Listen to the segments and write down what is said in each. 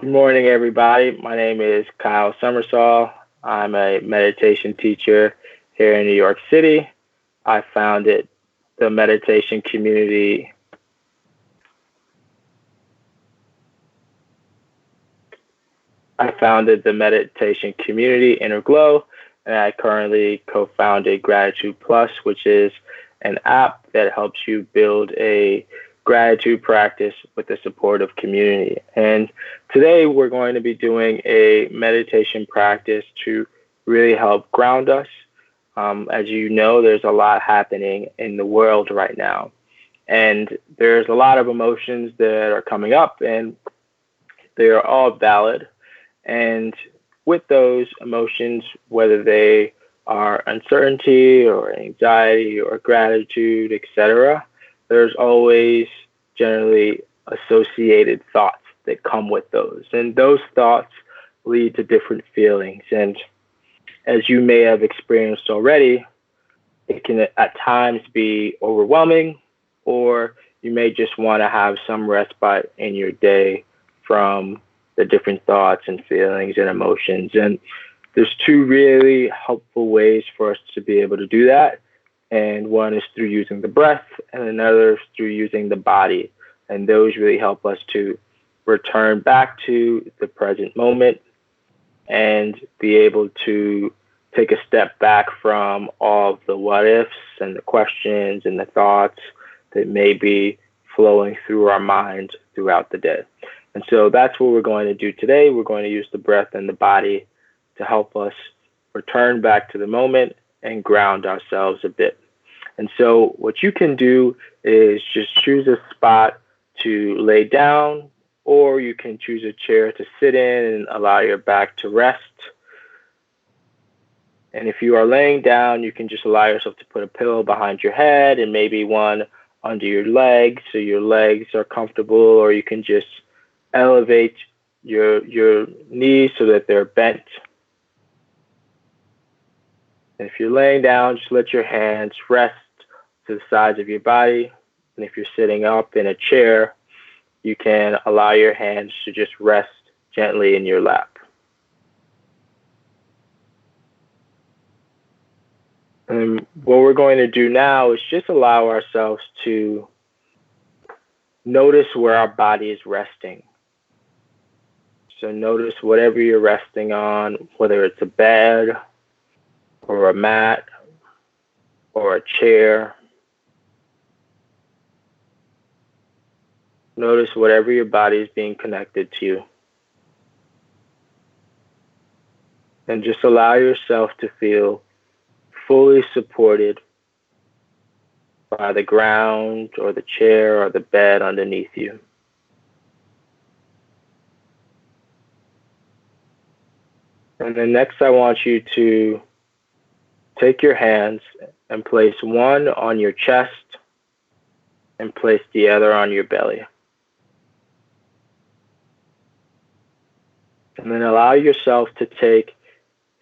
Good morning, everybody. My name is Kyle Summersall. I'm a meditation teacher here in New York City. I founded the meditation community. I founded the meditation community Inner Glow, and I currently co-founded Gratitude Plus, which is an app that helps you build a gratitude practice with the support of community. And today we're going to be doing a meditation practice to really help ground us. As you know, there's a lot happening in the world right now, and there's a lot of emotions that are coming up, and they are all valid. And with those emotions, whether they are uncertainty or anxiety or gratitude, etc., there's always generally associated thoughts that come with those. And those thoughts lead to different feelings. And as you may have experienced already, it can at times be overwhelming, or you may just want to have some respite in your day from the different thoughts and feelings and emotions. And there's two really helpful ways for us to be able to do that. And one is through using the breath, and another is through using the body. And those really help us to return back to the present moment and be able to take a step back from all of the what ifs and the questions and the thoughts that may be flowing through our minds throughout the day. And so that's what we're going to do today. We're going to use the breath and the body to help us return back to the moment and ground ourselves a bit. And so what you can do is just choose a spot to lay down, or you can choose a chair to sit in and allow your back to rest. And if you are laying down, you can just allow yourself to put a pillow behind your head and maybe one under your legs so your legs are comfortable, or you can just elevate your knees so that they're bent. And if you're laying down, just let your hands rest to the sides of your body. And if you're sitting up in a chair, you can allow your hands to just rest gently in your lap. And what we're going to do now is just allow ourselves to notice where our body is resting. So notice whatever you're resting on, whether it's a bed or a mat or a chair. Notice whatever your body is being connected to. And just allow yourself to feel fully supported by the ground or the chair or the bed underneath you. And then next I want you to take your hands and place one on your chest and place the other on your belly. And then allow yourself to take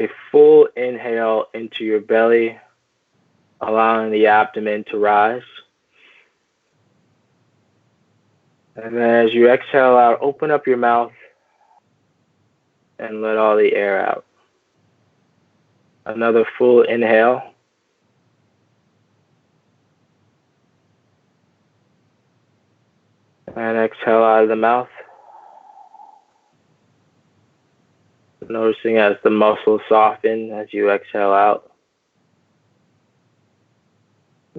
a full inhale into your belly, allowing the abdomen to rise. And then as you exhale out, open up your mouth and let all the air out. Another full inhale. And exhale out of the mouth. Noticing as the muscles soften as you exhale out.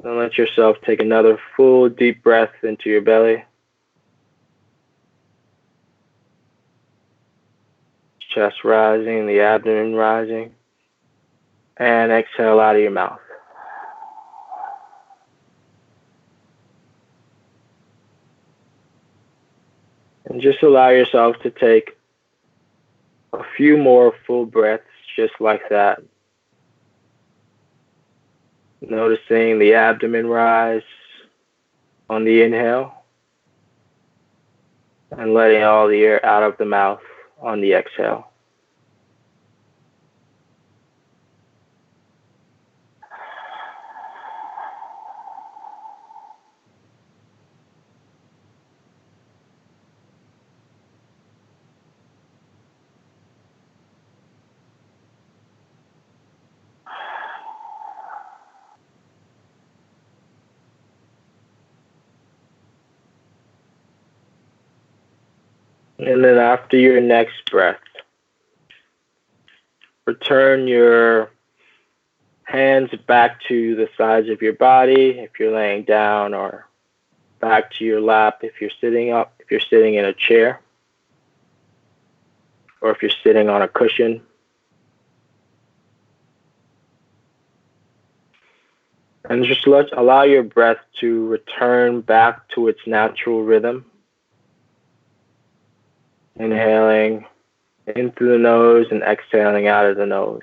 And let yourself take another full deep breath into your belly. Chest rising, the abdomen rising. And exhale out of your mouth. And just allow yourself to take a few more full breaths just like that. Noticing the abdomen rise on the inhale and letting all the air out of the mouth on the exhale. And then after your next breath, return your hands back to the sides of your body if you're laying down, or back to your lap if you're sitting up, if you're sitting in a chair, or if you're sitting on a cushion. And just allow your breath to return back to its natural rhythm. Inhaling in through the nose and exhaling out of the nose.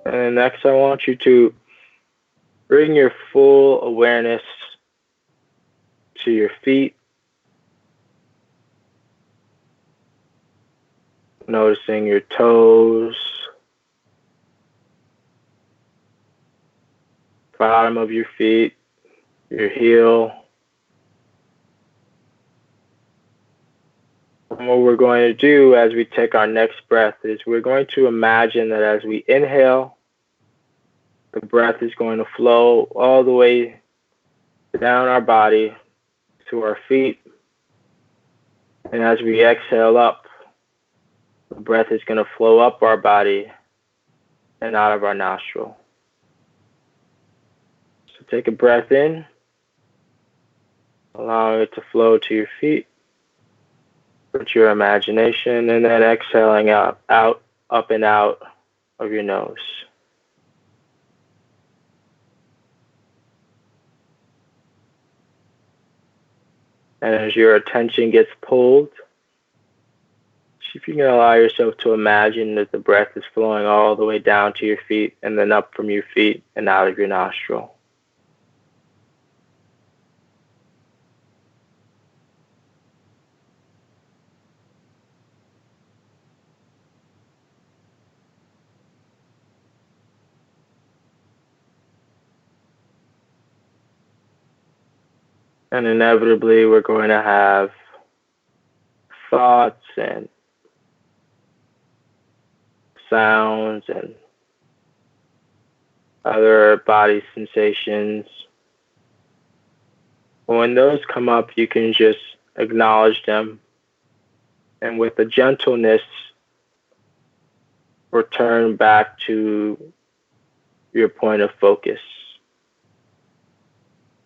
And then next, I want you to bring your full awareness to your feet, noticing your toes, bottom of your feet, your heel. And what we're going to do as we take our next breath is we're going to imagine that as we inhale, the breath is going to flow all the way down our body to our feet. And as we exhale up, the breath is going to flow up our body and out of our nostril. So take a breath in, allowing it to flow to your feet with your imagination, and then exhaling out, up and out of your nose. And as your attention gets pulled, see if you can allow yourself to imagine that the breath is flowing all the way down to your feet and then up from your feet and out of your nostril. And inevitably, we're going to have thoughts and sounds and other body sensations. When those come up, you can just acknowledge them, and with a gentleness, return back to your point of focus,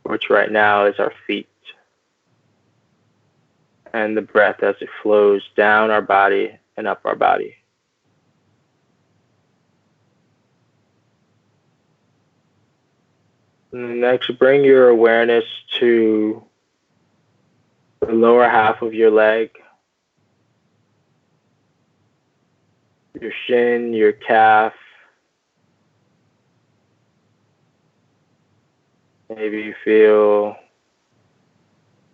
which right now is our feet, and the breath as it flows down our body and up our body. And next, bring your awareness to the lower half of your leg, your shin, your calf. Maybe you feel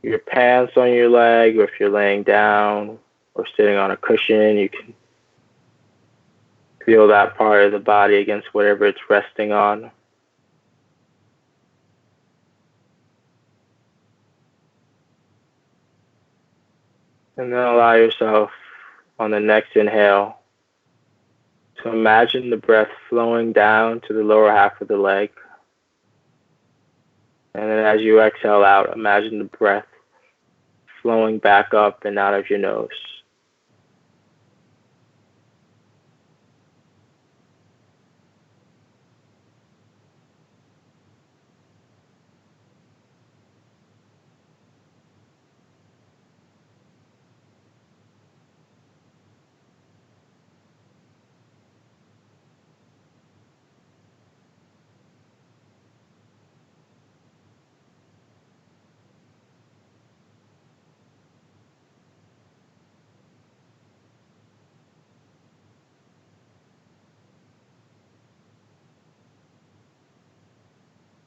your pants on your leg, or if you're laying down or sitting on a cushion, you can feel that part of the body against whatever it's resting on. And then allow yourself on the next inhale to imagine the breath flowing down to the lower half of the leg. And then as you exhale out, imagine the breath flowing back up and out of your nose.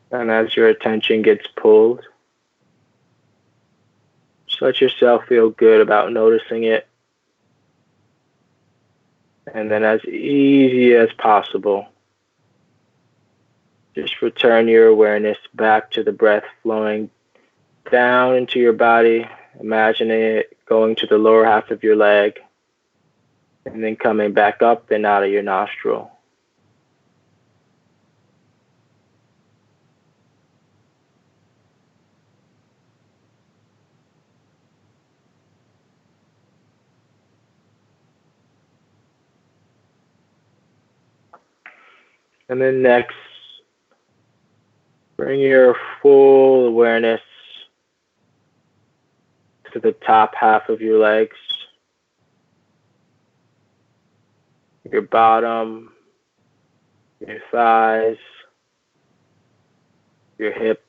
And as your attention gets pulled, just let yourself feel good about noticing it. And then as easy as possible, just return your awareness back to the breath flowing down into your body, imagining it going to the lower half of your leg, and then coming back up and out of your nostril. And then next, bring your full awareness to the top half of your legs, your bottom, your thighs, your hips,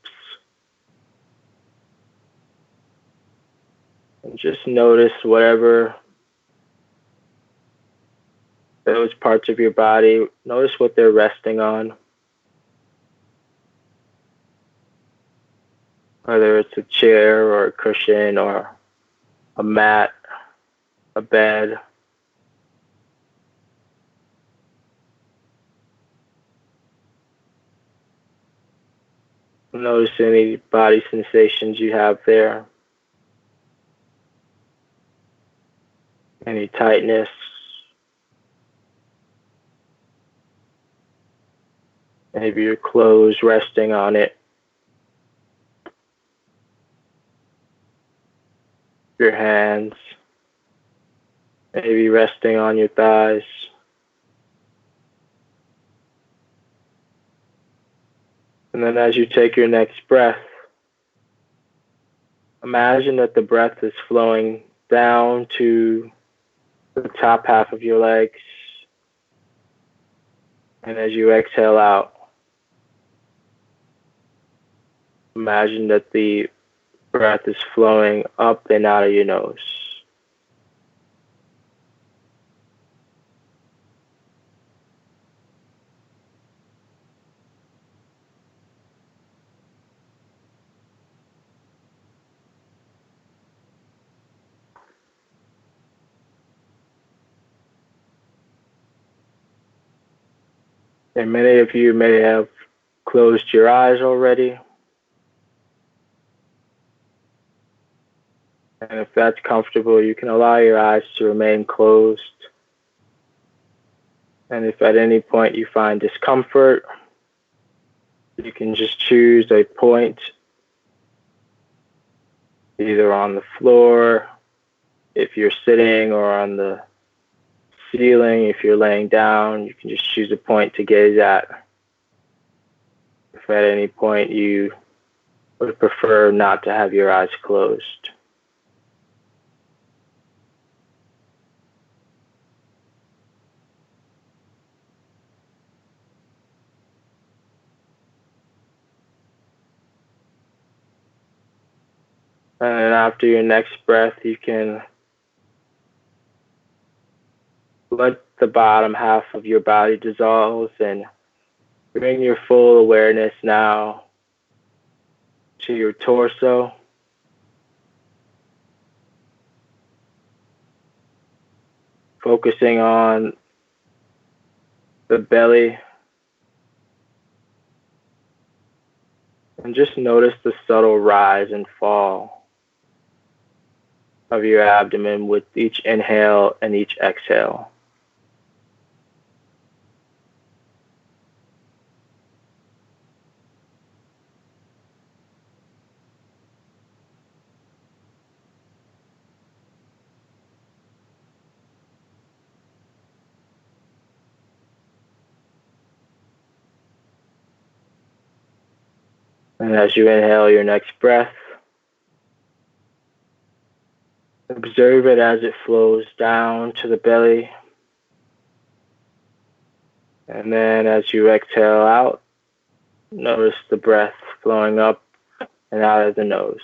and just notice whatever those parts of your body, notice what they're resting on. Whether it's a chair or a cushion or a mat, a bed. Notice any body sensations you have there. Any tightness. Maybe your clothes resting on it. Your hands. Maybe resting on your thighs. And then as you take your next breath, imagine that the breath is flowing down to the top half of your legs. And as you exhale out, imagine that the breath is flowing up and out of your nose. And many of you may have closed your eyes already. And if that's comfortable, you can allow your eyes to remain closed. And if at any point you find discomfort, you can just choose a point, either on the floor, if you're sitting, or on the ceiling. If you're laying down, you can just choose a point to gaze at. If at any point you would prefer not to have your eyes closed. And then after your next breath, you can let the bottom half of your body dissolve and bring your full awareness now to your torso. Focusing on the belly. And just notice the subtle rise and fall of your abdomen with each inhale and each exhale. And as you inhale your next breath, observe it as it flows down to the belly. And then as you exhale out, notice the breath flowing up and out of the nose.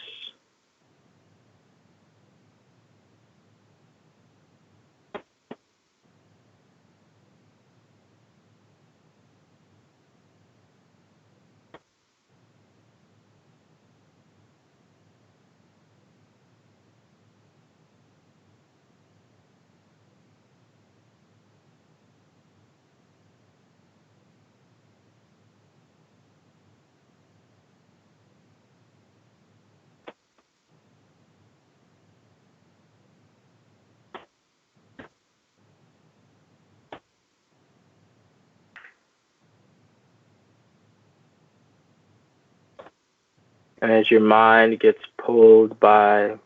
And as your mind gets pulled by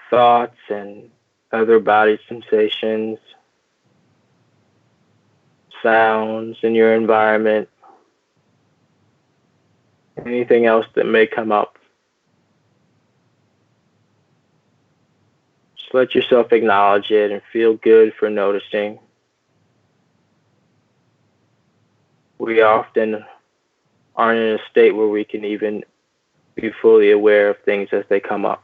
thoughts and other body sensations, sounds in your environment, anything else that may come up, just let yourself acknowledge it and feel good for noticing. We often aren't in a state where we can even be fully aware of things as they come up.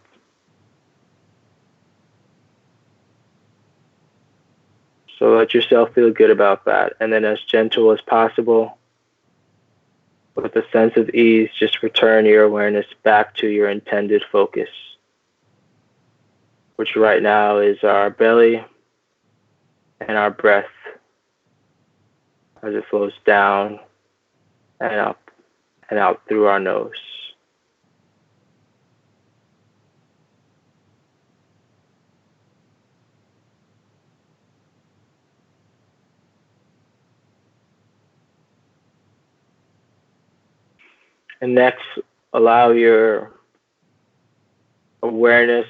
So let yourself feel good about that. And then, as gentle as possible, with a sense of ease, just return your awareness back to your intended focus, which right now is our belly and our breath as it flows down and up and out through our nose. And next, allow your awareness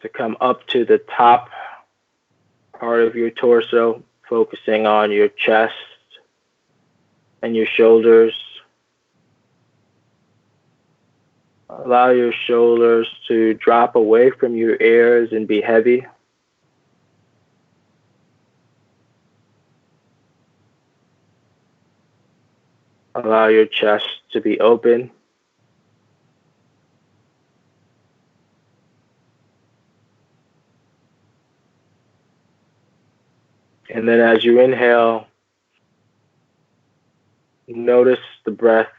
to come up to the top part of your torso, focusing on your chest and your shoulders. Allow your shoulders to drop away from your ears and be heavy. Allow your chest to be open. And then as you inhale, notice the breath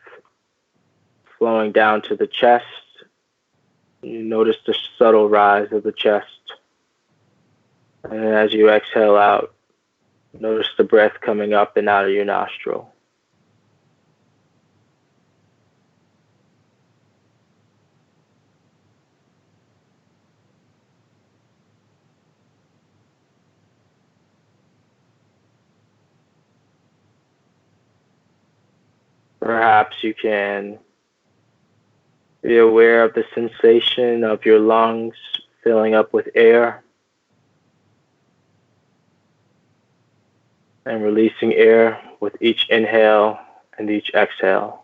flowing down to the chest. You notice the subtle rise of the chest. And then as you exhale out, notice the breath coming up and out of your nostril. Perhaps you can be aware of the sensation of your lungs filling up with air and releasing air with each inhale and each exhale.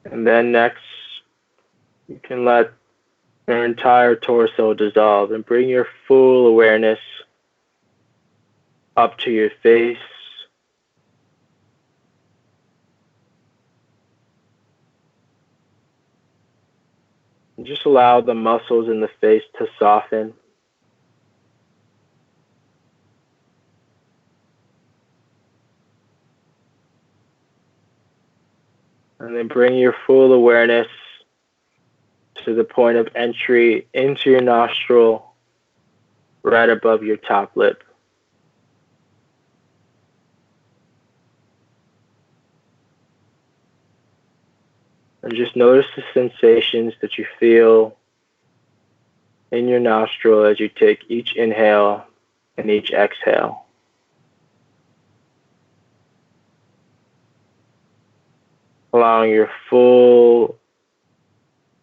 And then next, you can let your entire torso dissolve and bring your full awareness up to your face. And just allow the muscles in the face to soften. And then bring your full awareness to the point of entry into your nostril, right above your top lip. And just notice the sensations that you feel in your nostril as you take each inhale and each exhale. Allowing your full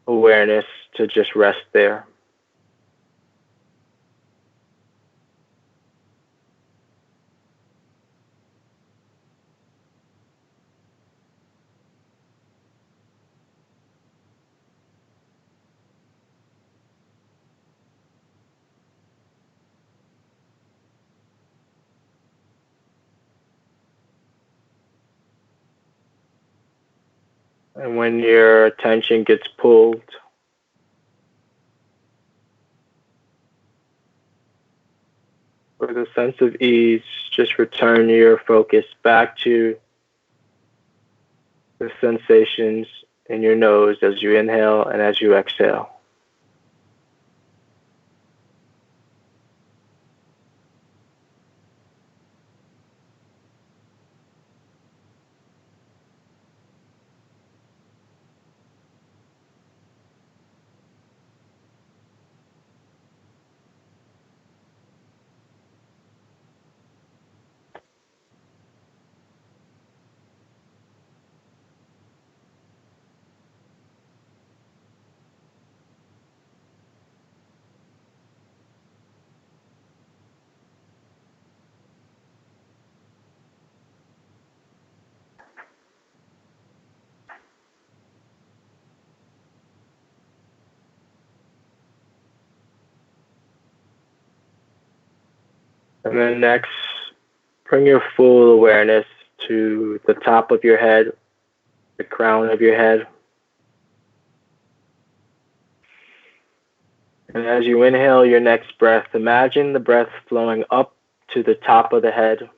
awareness to just rest there. And when your attention gets pulled, with a sense of ease, just return your focus back to the sensations in your nose as you inhale and as you exhale. And then next, bring your full awareness to the top of your head, the crown of your head. And as you inhale your next breath, imagine the breath flowing up to the top of the head.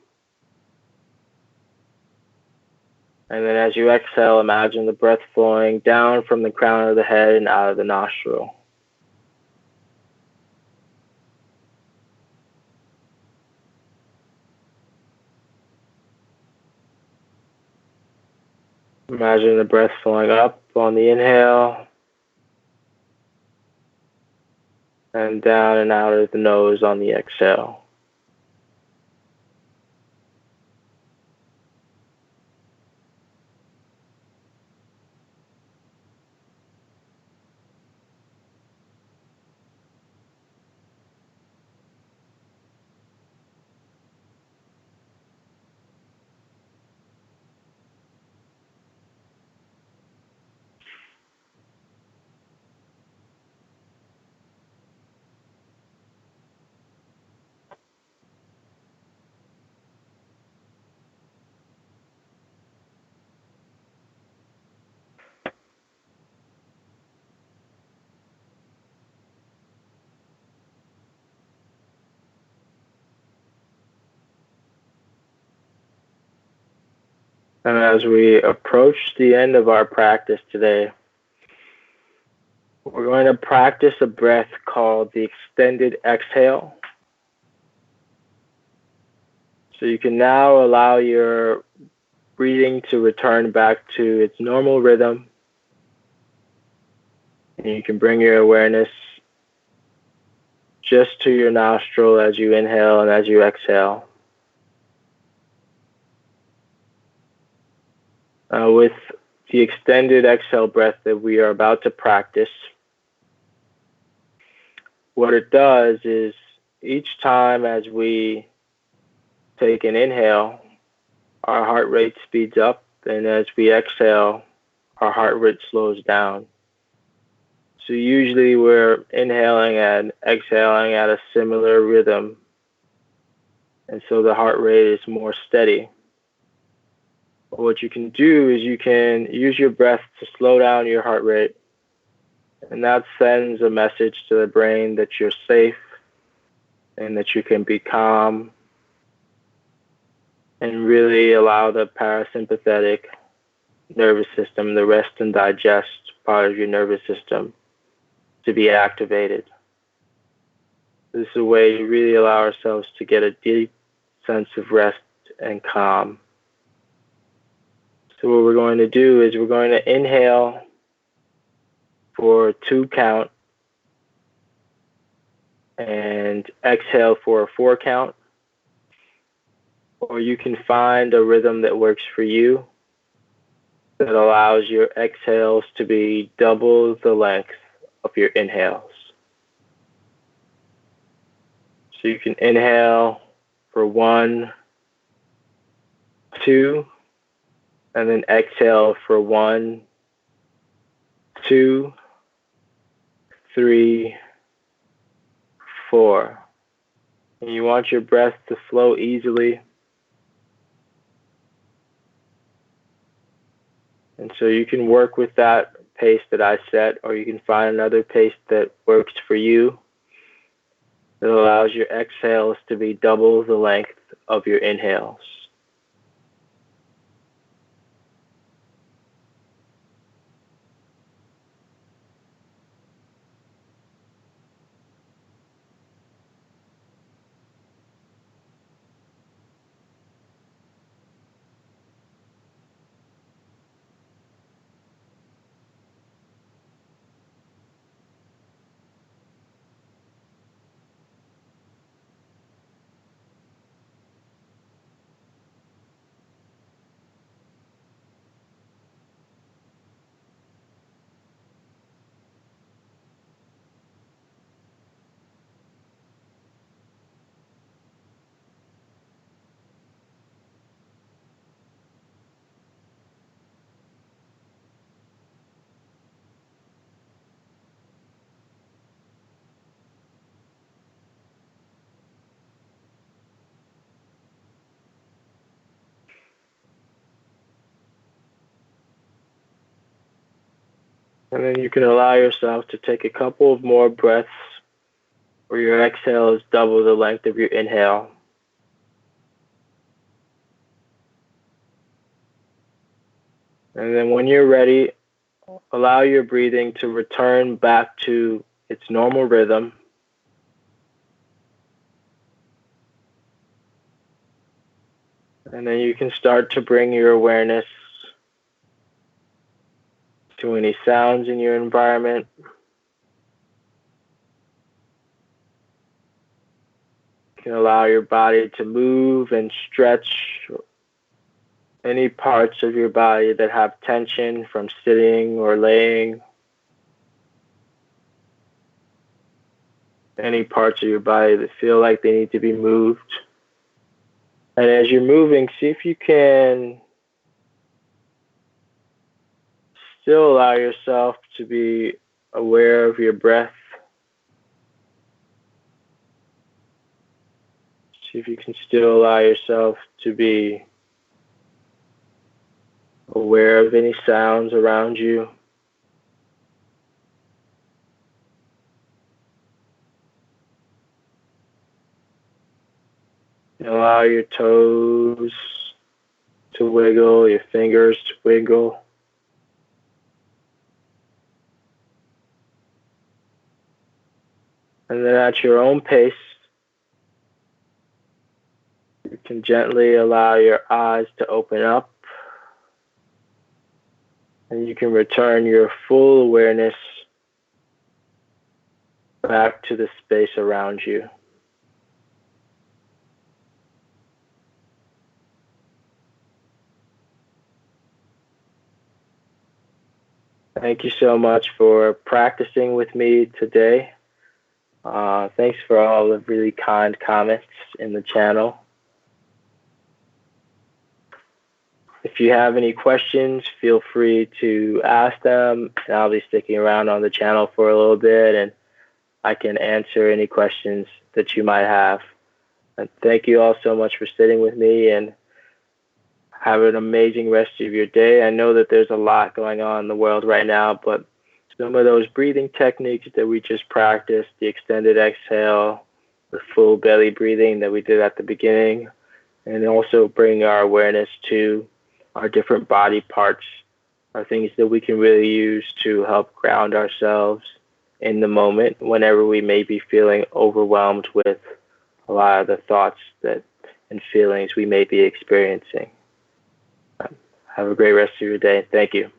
And then as you exhale, imagine the breath flowing down from the crown of the head and out of the nostril. Imagine the breath flowing up on the inhale and down and out of the nose on the exhale. And as we approach the end of our practice today, we're going to practice a breath called the extended exhale. So you can now allow your breathing to return back to its normal rhythm. And you can bring your awareness just to your nostril as you inhale and as you exhale. With the extended exhale breath that we are about to practice, what it does is each time as we take an inhale, our heart rate speeds up, and as we exhale, our heart rate slows down. So usually we're inhaling and exhaling at a similar rhythm, and so the heart rate is more steady. But what you can do is you can use your breath to slow down your heart rate, and that sends a message to the brain that you're safe and that you can be calm, and really allow the parasympathetic nervous system, the rest and digest part of your nervous system, to be activated. This is a way to really allow ourselves to get a deep sense of rest and calm. So what we're going to do is we're going to inhale for a 2 count and exhale for a 4 count. Or you can find a rhythm that works for you that allows your exhales to be double the length of your inhales. So you can inhale for 1, 2, and then exhale for 1, 2, 3, 4. And you want your breath to flow easily. And so you can work with that pace that I set, or you can find another pace that works for you that allows your exhales to be double the length of your inhales. And then you can allow yourself to take a couple of more breaths where your exhale is double the length of your inhale. And then when you're ready, allow your breathing to return back to its normal rhythm. And then you can start to bring your awareness to any sounds in your environment. You can allow your body to move and stretch any parts of your body that have tension from sitting or laying. Any parts of your body that feel like they need to be moved. And as you're moving, see if you can still allow yourself to be aware of your breath. See if you can still allow yourself to be aware of any sounds around you. And allow your toes to wiggle, your fingers to wiggle. And then at your own pace, you can gently allow your eyes to open up. And you can return your full awareness back to the space around you. Thank you so much for practicing with me today. Thanks for all the really kind comments in the channel. If you have any questions, feel free to ask them, and I'll be sticking around on the channel for a little bit, and I can answer any questions that you might have. And thank you all so much for sitting with me, and have an amazing rest of your day. I know that there's a lot going on in the world right now, but some of those breathing techniques that we just practiced, the extended exhale, the full belly breathing that we did at the beginning, and also bring our awareness to our different body parts, are things that we can really use to help ground ourselves in the moment whenever we may be feeling overwhelmed with a lot of the thoughts and feelings we may be experiencing. Have a great rest of your day. Thank you.